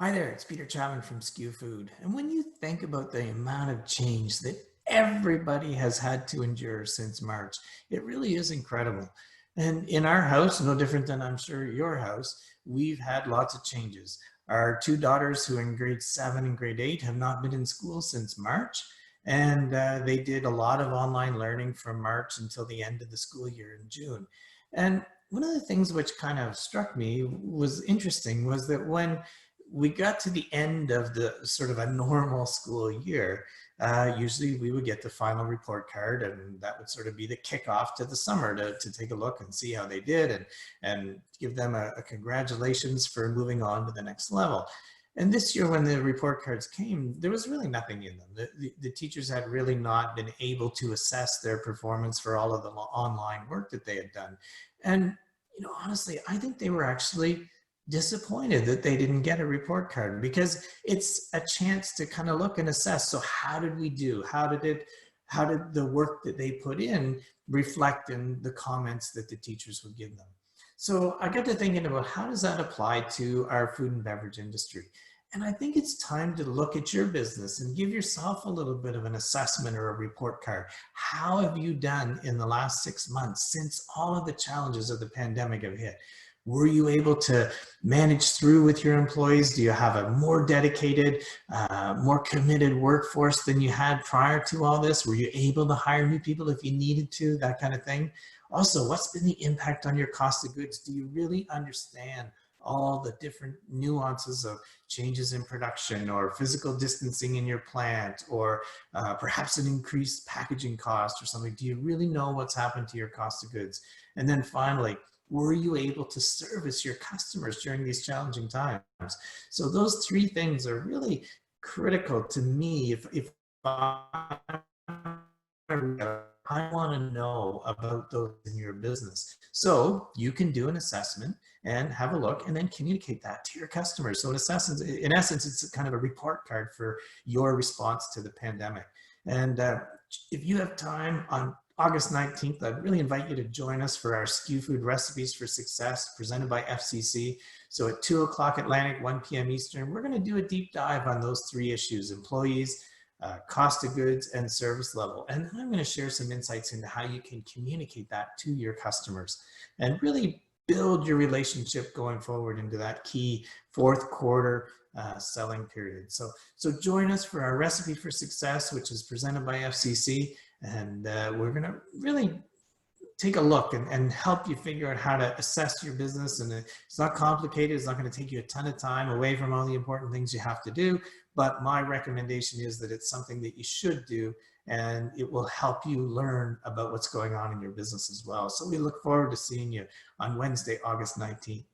Hi there, it's Peter Chapman from SKUFood. And when you think about the amount of change that everybody has had to endure since March, it really is incredible. And in our house, no different than I'm sure your house, we've had lots of changes. Our two daughters, who are in grade 7 and grade 8, have not been in school since March. And they did a lot of online learning from March until the end of the school year in June. And one of the things which kind of struck me was interesting was that when we got to the end of the sort of a normal school year, usually we would get the final report card, and that would sort of be the kickoff to the summer to take a look and see how they did and give them a congratulations for moving on to the next level. And this year, when the report cards came, there was really nothing in them. The teachers had really not been able to assess their performance for all of the online work that they had done. And, honestly, I think they were actually disappointed that they didn't get a report card, because it's a chance to kind of look and assess. So how did we do? How did the work that they put in reflect in the comments that the teachers would give them? So I got to thinking about, how does that apply to our food and beverage industry? And I think it's time to look at your business and give yourself a little bit of an assessment or a report card. How have you done in the last 6 months since all of the challenges of the pandemic have hit? Were you able to manage through with your employees? Do you have a more dedicated, more committed workforce than you had prior to all this? Were you able to hire new people if you needed to, that kind of thing? Also, what's been the impact on your cost of goods? Do you really understand all the different nuances of changes in production, or physical distancing in your plant, or perhaps an increased packaging cost or something? Do you really know what's happened to your cost of goods? And then finally, were you able to service your customers during these challenging times? So those three things are really critical to me. If I want to know about those in your business. So you can do an assessment and have a look, and then communicate that to your customers. So in essence, it's kind of a report card for your response to the pandemic. And if you have time on August 19th, I'd really invite you to join us for our SKUFood Recipes for Success, presented by FCC. So at 2 o'clock Atlantic, 1 p.m. Eastern, we're going to do a deep dive on those three issues: employees, cost of goods, and service level. And then I'm going to share some insights into how you can communicate that to your customers and really build your relationship going forward into that key fourth quarter selling period. So join us for our Recipe for Success, which is presented by FCC. And we're going to really take a look and help you figure out how to assess your business. And it's not complicated. It's not going to take you a ton of time away from all the important things you have to do. But my recommendation is that it's something that you should do, and it will help you learn about what's going on in your business as well. So we look forward to seeing you on Wednesday, August 19th.